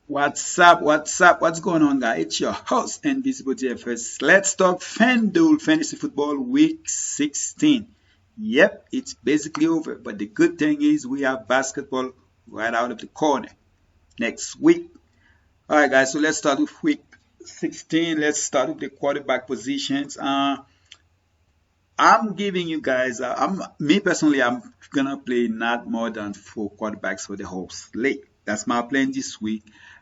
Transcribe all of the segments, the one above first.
What's up? What's up? What's going on, guys? It's your host, Invisible JFS. Let's talk Fanduel Fantasy Football Week 16. Yep, it's basically over, but the good thing is we have basketball right out of the corner next week. All right, guys, so let's start with week 16. Let's start with the quarterback positions. I'm giving you guys, me personally, I'm gonna play not more than four quarterbacks for the whole slate. That's my plan this week.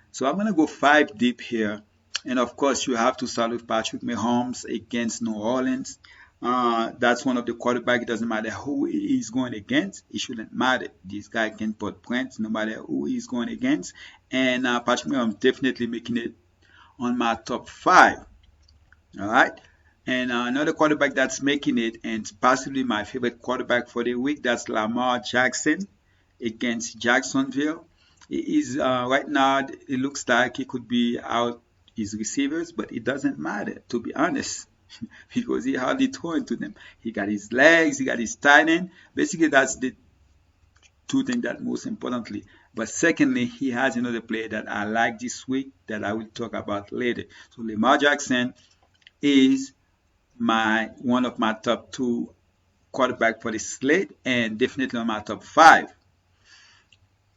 So I'm gonna go five deep here, and of course you have to start with Patrick Mahomes against New Orleans. That's one of the quarterbacks. It doesn't matter who he's going against. It shouldn't matter. This guy can put points no matter who he's going against. And Patrick Mahomes definitely making it on my top five. All right. And another quarterback that's making it, and possibly my favorite quarterback for the week, that's Lamar Jackson against Jacksonville. He is right now. It looks like he could be out his receivers, but it doesn't matter to be honest, because he hardly throwing to them. He got his legs, he got his tight end. Basically, that's the two things that most importantly. But secondly, he has another player that I like this week that I will talk about later. So Lamar Jackson is my one of my top two quarterback for the slate and definitely on my top five.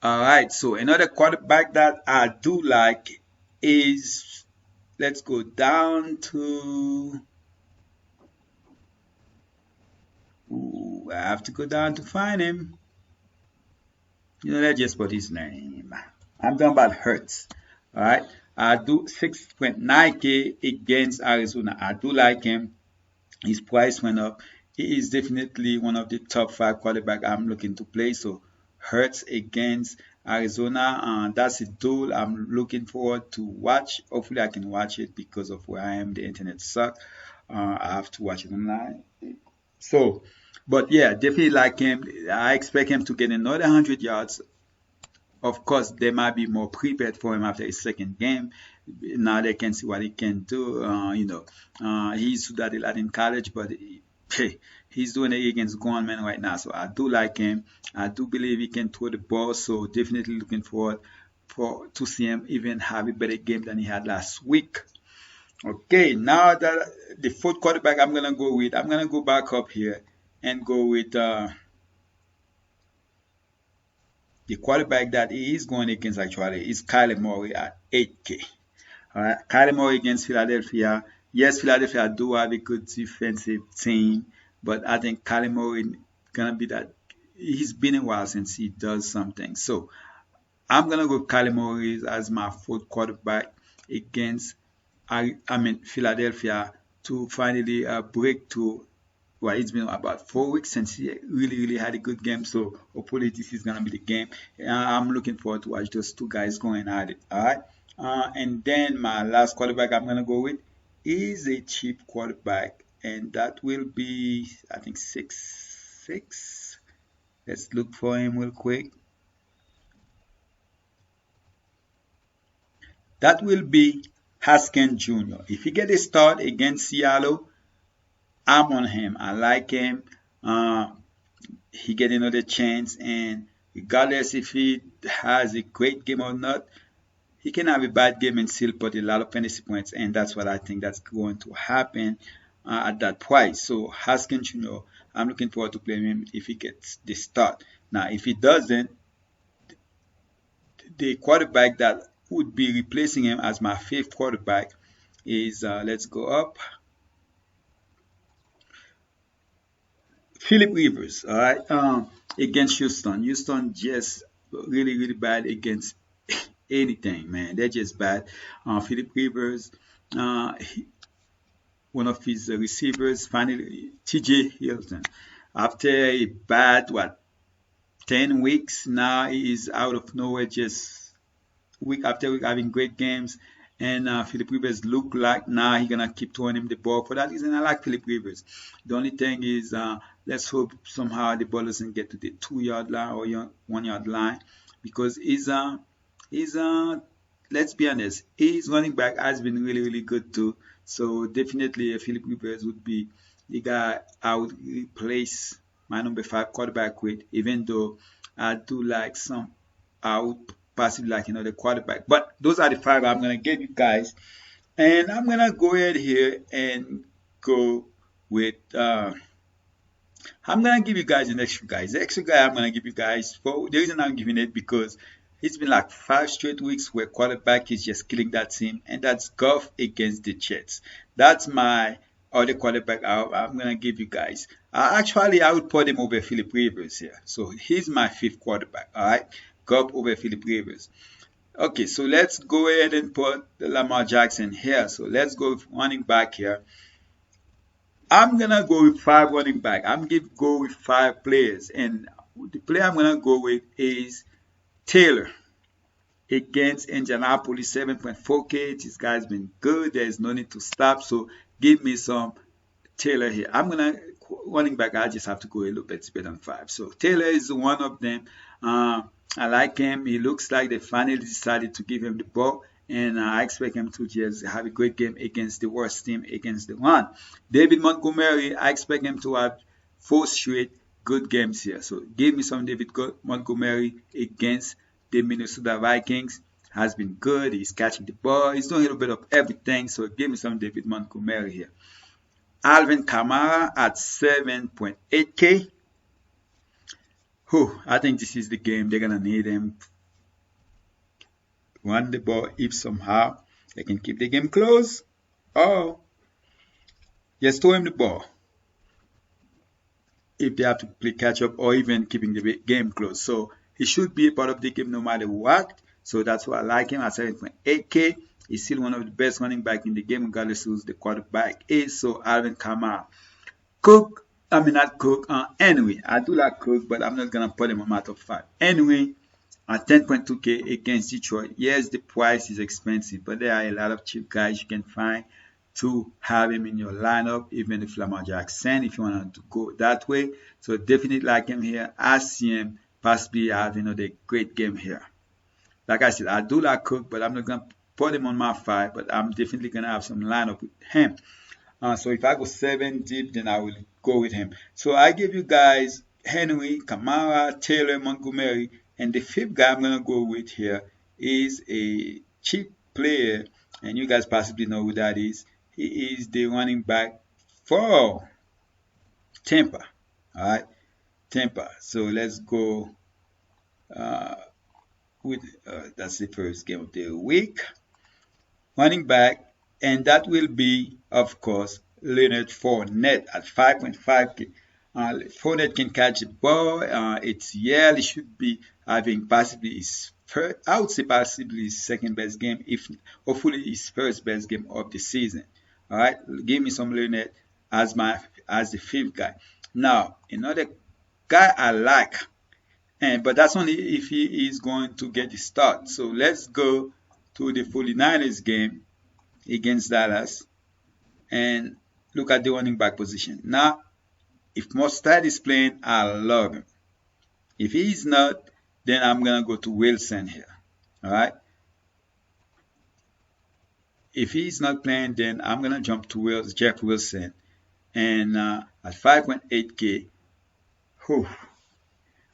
All right, so another quarterback that I do like is, let's go down to, I have to go down to find him. Let's just put his name. I'm talking about Hurts. All right, I do 6.9K against Arizona. I do like him. His price went up. He is definitely one of the top five quarterback I'm looking to play. So Hurts against Arizona, that's a duel I'm looking forward to watch. Hopefully I can watch it because of where I am. The internet sucks. I have to watch it online. So, but yeah, definitely like him. I expect him to get another 100 yards. Of course, they might be more prepared for him after his second game. Now they can see what he can do. He's that a lot in college, but he's doing it against gunmen right now. So I do like him. I do believe he can throw the ball. So definitely looking forward for to see him even have a better game than he had last week. Okay, now that the fourth quarterback I'm gonna go back up here and go with the quarterback that he is going against actually is Kyler Murray at 8K. All right, Kyler Murray against Philadelphia. Yes, Philadelphia do have a good defensive team, but I think Kyler Murray gonna be that. He's been a while since he does something, so I'm gonna go Kyler Murray as my fourth quarterback against I mean Philadelphia to finally break to. Well, it's been about 4 weeks since he really had a good game, so hopefully this is gonna be the game. I'm looking forward to watch those two guys going at it. All right, and then my last quarterback I'm gonna go with is a cheap quarterback, and that will be I think 6-6. Let's look for him real quick. That will be Haskins Jr. If he get a start against Seattle, I'm on him. I like him. Uh, he get another chance, and regardless if he has a great game or not, he can have a bad game and still put a lot of fantasy points, and that's what I think that's going to happen at that price. So Haskins Jr., I'm looking forward to playing him if he gets the start. Now, if he doesn't, the quarterback that would be replacing him as my fifth quarterback is let's go up. Philip Rivers, all right, against Houston. Houston just really bad against anything, man. They're just bad. Philip Rivers, one of his receivers, finally, TJ Hilton. After a bad, 10 weeks, now he is out of nowhere, just week after week having great games. And Philip Rivers look like now he's gonna keep throwing him the ball. For that reason, I like Philip Rivers. The only thing is, let's hope somehow the ball doesn't get to the 2 yard line or 1 yard line, because he's let's be honest, his running back has been really good too. So definitely, Philip Rivers would be the guy I would replace my number five quarterback with. Even though I do like some, I would possibly like another quarterback. But those are the five I'm gonna give you guys, and I'm gonna go ahead here and go with. I'm gonna give you guys an extra guy. The extra guy I'm gonna give you guys for the reason I'm giving it because it's been like 5 straight weeks where quarterback is just killing that team, and that's Goff against the Jets. That's my other quarterback I'm gonna give you guys. Actually, I would put him over Philip Rivers here. So he's my fifth quarterback. All right, Goff over Philip Rivers. Okay, so let's go ahead and put Lamar Jackson here. So let's go with running back here. I'm gonna go with five running back. I'm gonna go with five players, and the player I'm gonna go with is Taylor against Indianapolis 7.4K. This guy's been good. There's no need to stop. So give me some Taylor here. I'm gonna running back. I just have to go a little bit better than five. So Taylor is one of them. I like him. He looks like they finally decided to give him the ball, and I expect him to just have a great game against the worst team against the run. David Montgomery, I expect him to have 4 straight good games here. So give me some David Montgomery against the Minnesota Vikings. Has been good. He's catching the ball. He's doing a little bit of everything. So give me some David Montgomery here. Alvin Kamara at 7.8K. I think this is the game. They're going to need him. Run the ball if somehow they can keep the game close. Or just throw him the ball. If they have to play catch up or even keeping the game close. So he should be a part of the game no matter what. So that's why I like him at 7.8K. He's still one of the best running back in the game, regardless who the quarterback is. So Alvin Kamara. Not Cook. Anyway, I do like Cook, but I'm not going to put him on my top 5. Anyway, at 10.2K against Detroit. Yes, the price is expensive, but there are a lot of cheap guys you can find to have him in your lineup, even if Lamar Jackson, if you want to go that way. So definitely like him here. I see him possibly having another great game here. Like I said, I do like Cook, but I'm not going to put him on my 5, but I'm definitely going to have some lineup with him. So if I go 7 deep, then I will go with him. So I give you guys Henry, Kamara, Taylor, Montgomery, and the fifth guy I'm going to go with here is a cheap player, and you guys possibly know who that is. He is the running back for Tampa. All right, Tampa. So let's go with that's the first game of the week. Running back, and that will be, of course, Leonard Fournette at 5.5K. Fournette can catch the ball. He should be having possibly his first, I would say possibly his second best game, if hopefully his first best game of the season. All right, give me some Leonard as the fifth guy. Now another guy I like, but that's only if he is going to get the start. So let's go to the 49ers game against Dallas and look at the running back position. Now, if Mostard is playing, I love him. If he is not, then I'm going to go to Wilson here. All right. If he's not playing, then I'm going to jump to Jeff Wilson. And at 5.8K,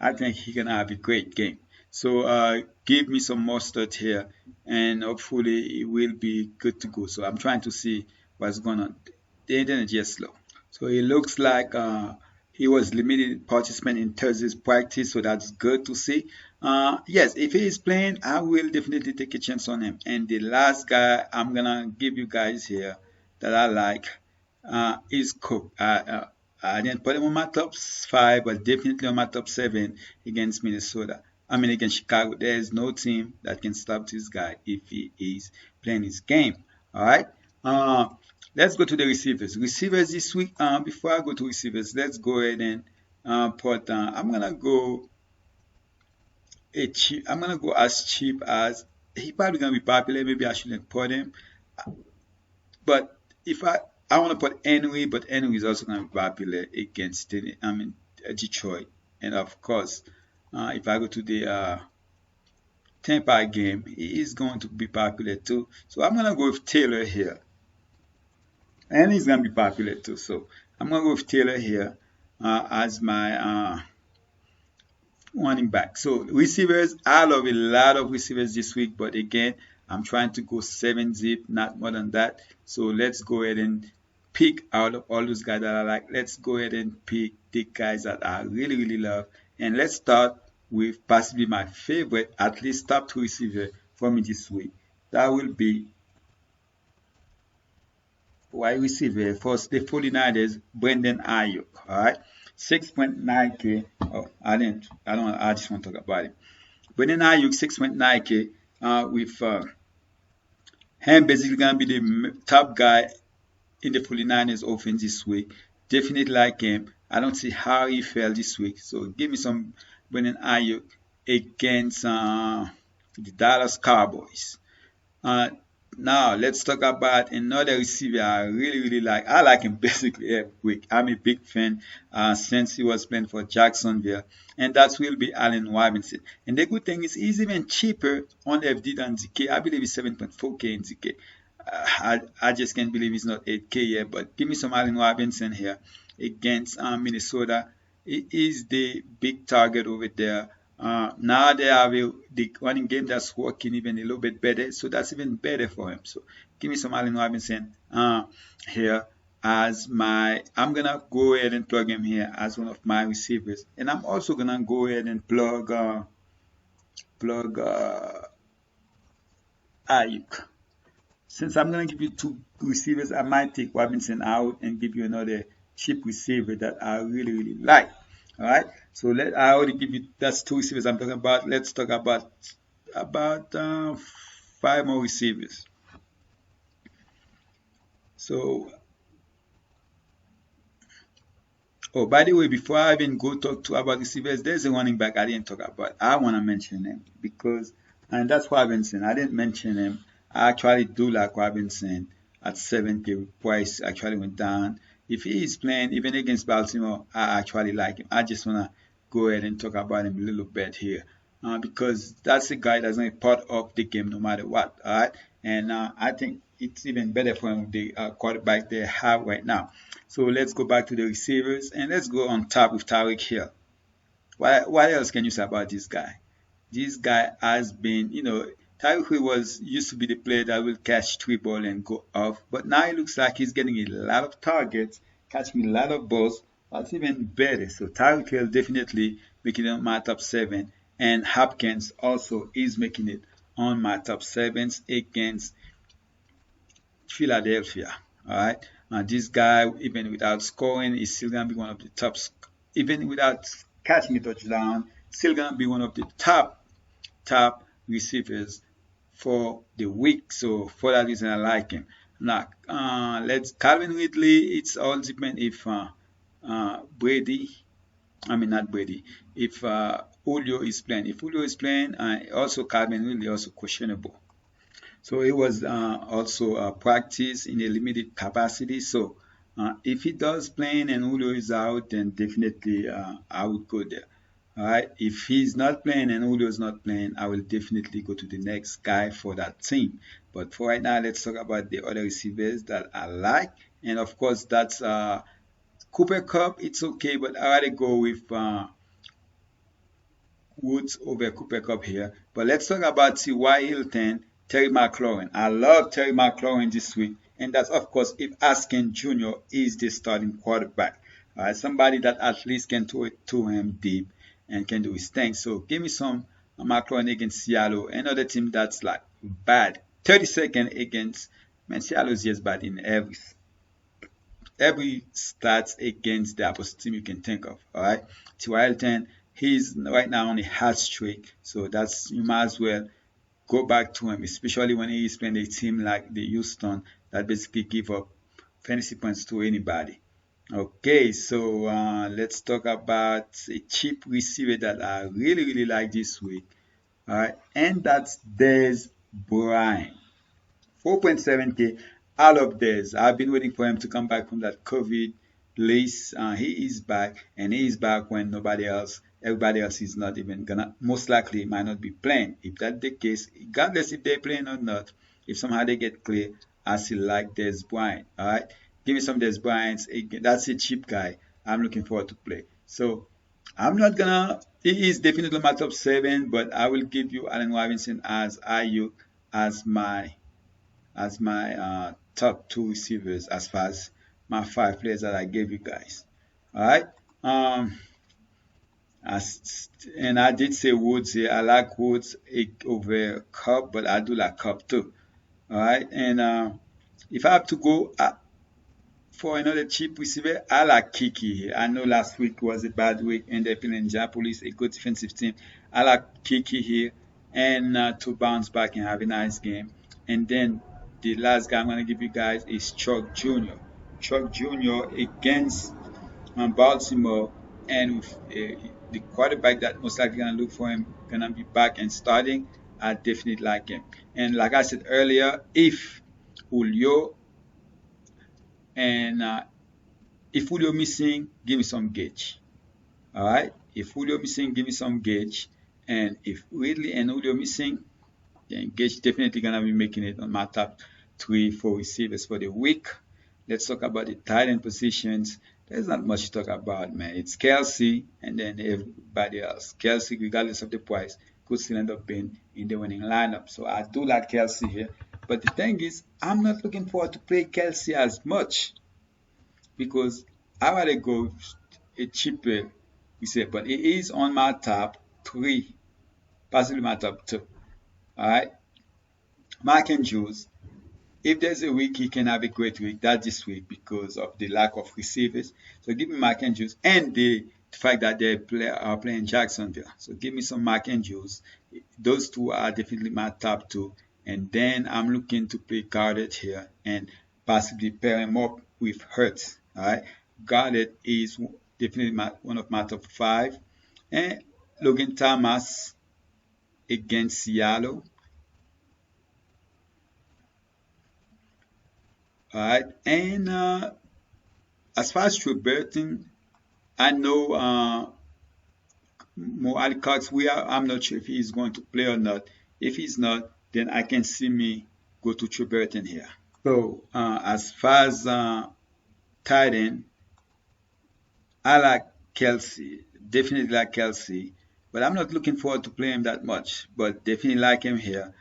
I think he's going to have a great game. So give me some mustard here, and hopefully it will be good to go. So I'm trying to see what's going on. The internet is slow. So it looks like he was limited participant in Thursday's practice, so that's good to see. Yes, if he is playing, I will definitely take a chance on him. And the last guy I'm going to give you guys here that I like is Cook. I didn't put him on my top 5, but definitely on my top 7 against Minnesota. Against Chicago. There is no team that can stop this guy if he is playing his game. All right. Let's go to the receivers. Receivers this week. Before I go to receivers, let's go ahead and put. I'm gonna go I'm gonna go as cheap as he probably gonna be popular. Maybe I shouldn't put him. But if I want to put Henry, but Henry is also gonna be popular against Detroit, and of course. If I go to the Tampa game, he is going to be popular too. So I'm going to go with Taylor here. And he's going to be popular too. So I'm going to go with Taylor here as my running back. So receivers, I love a lot of receivers this week, but again, I'm trying to go 7 zip, not more than that. So let's go ahead and pick out of all those guys that I like. Let's go ahead and pick the guys that I really, really love. And let's start with possibly my favorite, at least top 2 receiver for me this week. That will be wide receiver for the 49ers, Brandon Ayuk. All right. 6.9K. Oh, I just want to talk about it. Brandon Ayuk, 6.9K, with him basically going to be the top guy in the 49ers offense this week. Definitely like him. I don't see how he fell this week. So give me some Brandon Ayuk against the Dallas Cowboys. Uh, Now let's talk about another receiver I really, really like. I like him basically every week. I'm a big fan since he was playing for Jacksonville, and that will be Allen Robinson. And the good thing is he's even cheaper on FD than DK. I believe he's 7.4K in DK. I just can't believe he's not 8K yet. But give me some Allen Robinson here against Minnesota. He is the big target over there. Now they have the running game that's working even a little bit better, so that's even better for him. So give me some Allen Robinson here as my. I'm gonna go ahead and plug him here as one of my receivers, and I'm also gonna go ahead and plug Ayuk. Since I'm gonna give you 2 receivers, I might take Robinson out and give you another cheap receiver that I really, really like. All right. So I already give you that's 2 receivers I'm talking about. Let's talk about 5 more receivers. So, oh, by the way, before I even go talk to about receivers, there's a running back I didn't talk about. I want to mention him because, and that's Robinson. I didn't mention him. I actually do like Robinson at 7K. Price actually went down. If he is playing even against Baltimore, I actually like him. I just want to go ahead and talk about him a little bit here because that's a guy that's going to be part of the game no matter what. All right. And I think it's even better for him with the quarterback they have right now. So let's go back to the receivers and let's go on top with Tyreek Hill. What else can you say about this guy? This guy has been, Tyreek Hill used to be the player that will catch 3 balls and go off, but now it looks like he's getting a lot of targets, catching a lot of balls. That's even better. So Tyreek Hill definitely making it on my top 7, and Hopkins also is making it on my top 7s against Philadelphia. All right. This guy, even without scoring, is still gonna be one of the top. Even without catching a touchdown, still gonna be one of the top receivers for the week. So for that reason, I like him. Now, let's Calvin Ridley. It's all depend if Brady. I mean not Brady. If Julio is playing. If Julio is playing, also Calvin Ridley also questionable. So it was also practice in a limited capacity. So if he does playing and Julio is out, then definitely I would go there. All right. If he's not playing and Julio is not playing, I will definitely go to the next guy for that team. But for right now, let's talk about the other receivers that I like. And of course, that's Cooper Cup. It's okay, but I rather go with Woods over Cooper Cup here. But let's talk about T.Y. Hilton, Terry McLaurin. I love Terry McLaurin this week. And that's, of course, if Askin Jr. is the starting quarterback. Somebody that at least can throw it to him deep and can do his thing. So give me some McLaurin against Seattle. Another team that's like bad. 32nd against, man, Seattle is just bad in every stats against the opposite team you can think of. All right. T.Y. Hilton, he's right now on a hot streak. So that's, you might as well go back to him, especially when he is playing a team like the Houston that basically give up fantasy points to anybody. Okay, so let's talk about a cheap receiver that I really, really like this week. All right, and that's Dez Bryant. 4.7K. I love Dez. I've been waiting for him to come back from that COVID list. He is back, and he is back when everybody else is not even gonna, most likely might not be playing. If that's the case, regardless if they're playing or not, if somehow they get clear, I still like Dez Bryant. All right, give me some Dez Bryant. That's a cheap guy. I'm looking forward to play. So I'm not gonna he is definitely my top 7, but I will give you Allen Robinson as IU as my top 2 receivers as far as my 5 players that I gave you guys. All right. Um, and I did say Woods here. I like Woods over Cup, but I do like Cup too. All right. And if I have to go for another cheap receiver, I like Kiki here. I know last week was a bad week and they're playing Indianapolis, a good defensive team. I like Kiki here and to bounce back and have a nice game. And then the last guy I'm going to give you guys is Chuck Jr. Chuck Jr. against Baltimore, and with the quarterback that most likely going to look for him going to be back and starting, I definitely like him. And like I said earlier, if Julio and if Julio missing, give me some Gage. All right. If Julio missing, give me some Gage. And if Ridley and Julio missing, then Gage definitely gonna be making it on my top 3-4 receivers for the week. Let's talk about the tight end positions. There's not much to talk about, man. It's Kelsey and then everybody else. Kelsey, regardless of the price, could still end up being in the winning lineup. So I do like Kelsey here. But the thing is, I'm not looking forward to play Kelsey as much because I rather go a cheaper receiver. But it is on my top 3, possibly my top 2. All right. Mark and Jules. If there's a week he can have a great week, that's this week because of the lack of receivers. So give me Mark and Jules and the fact that they are playing Jacksonville. So give me some Mark and Jules. Those 2 are definitely my top 2. And then I'm looking to play Goddard here and possibly pair him up with Hurts. All right. Goddard is definitely one of my top 5. And Logan Thomas against Seattle. All right. And as far as True Burton, I know Mo Cox, I'm not sure if he's going to play or not. If he's not, then I can see me go to True Burton here. So as far as tight end, I like Kelsey. Definitely like Kelsey. But I'm not looking forward to playing him that much. But definitely like him here.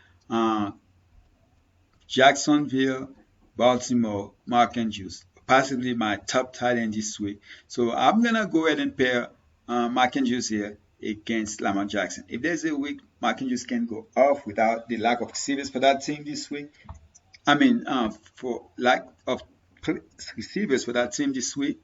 Jacksonville, Baltimore, Mark Andrews, possibly my top tight end this week. So I'm gonna go ahead and pair Mark Andrews here against Lamar Jackson. If there's a week Mark Andrews can go off without the lack of receivers for that team this week, for lack of receivers for that team this week.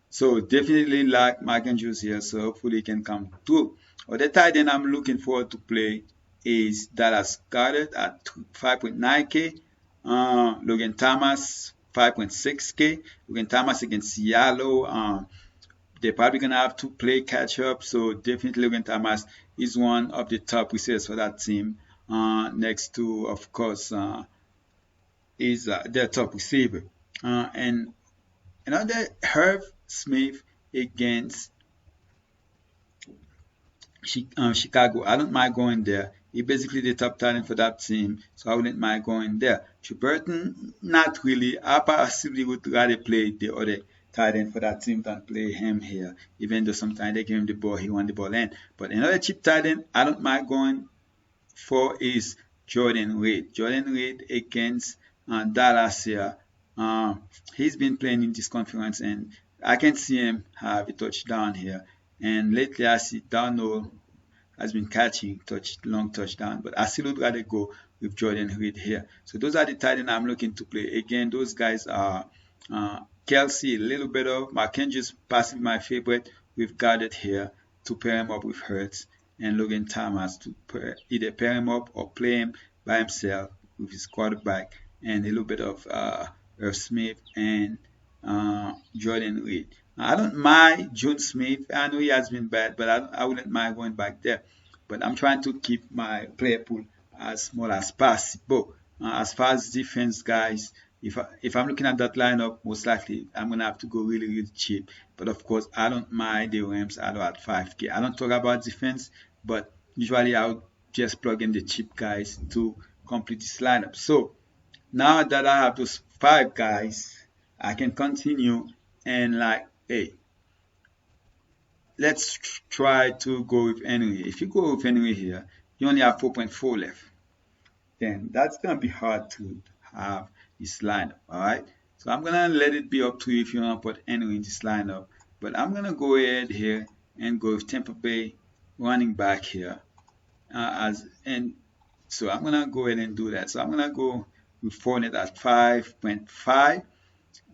So definitely like Mark Andrews here. So hopefully he can come through. Other tight end I'm looking forward to play is Dallas Goedert at 5.9K. Logan Thomas 5.6K. Logan Thomas against Seattle. They're probably gonna have to play catch up. So definitely Logan Thomas is one of the top receivers for that team. Next to, of course, is their top receiver. And another Herb Smith against Chicago. I don't mind going there. He's basically the top talent for that team, so I wouldn't mind going there. Burton, not really. I possibly would rather play the other tight end for that team than play him here, even though sometimes they give him the ball, he won the ball in. But another cheap tight end I don't mind going for is Jordan Reed. Jordan Reed against Dallas here. He's been playing in this conference, and I can see him have a touchdown here. And lately, I see Darnold has been catching long touchdown, but I still would rather go with Jordan Reed here. So those are the tight ends I'm looking to play. Again, those guys are Kelsey, a little bit of McKenzie, passing my favorite. We've got it here to pair him up with Hurts and Logan Thomas to either pair him up or play him by himself with his quarterback, and a little bit of Irv Smith and Jordan Reed. I don't mind June Smith. I know he has been bad, but I wouldn't mind going back there. But I'm trying to keep my player pool as small as possible. As far as defense, guys, if I'm looking at that lineup, most likely I'm gonna have to go really, really cheap. But of course, I don't mind the Rams at 5K. I don't talk about defense, but usually I would just plug in the cheap guys to complete this lineup. So now that I have those 5 guys, I can continue and hey, let's try to go with Henry. If you go with Henry here, you only have 4.4 left. Then that's gonna be hard to have this lineup. All right. So I'm gonna let it be up to you if you wanna put Henry in this lineup. But I'm gonna go ahead here and go with Tampa Bay running back here. So I'm gonna go ahead and do that. So I'm gonna go with Fournette at 5.5.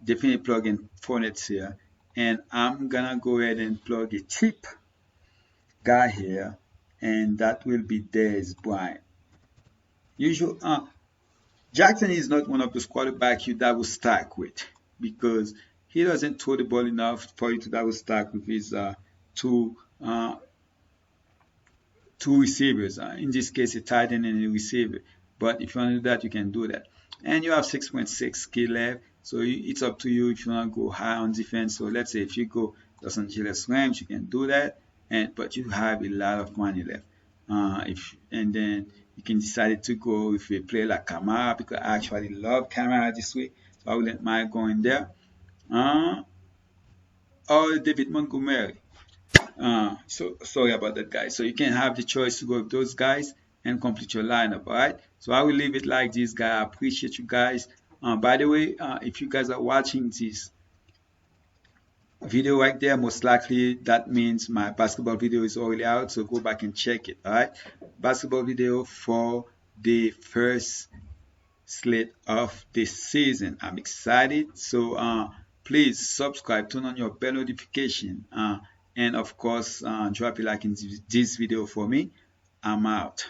Definitely plug in Fournette here, and I'm gonna go ahead and plug a cheap guy here, and that will be Dez Bryant. Usual, Jackson is not one of those quarterbacks you double stack with because he doesn't throw the ball enough for you to double stack with his two uh, two receivers. In this case, a tight end and a receiver. But if you want to do that, you can do that. And you have 6.6 K left, so it's up to you if you want to go high on defense. So let's say if you go Los Angeles Rams, you can do that, but you have a lot of money left. And then you can decide to go with a player like Kamara because I actually love Kamara this week, so I wouldn't mind going there. Or David Montgomery. So sorry about that, guys. So you can have the choice to go with those guys and complete your lineup. All right. So I will leave it like this, guy. I appreciate you guys. By the way, if you guys are watching this video right there, most likely that means my basketball video is already out. So go back and check it. All right. Basketball video for the first slate of this season. I'm excited. So please subscribe, turn on your bell notification. And of course, drop a like in this video for me. I'm out.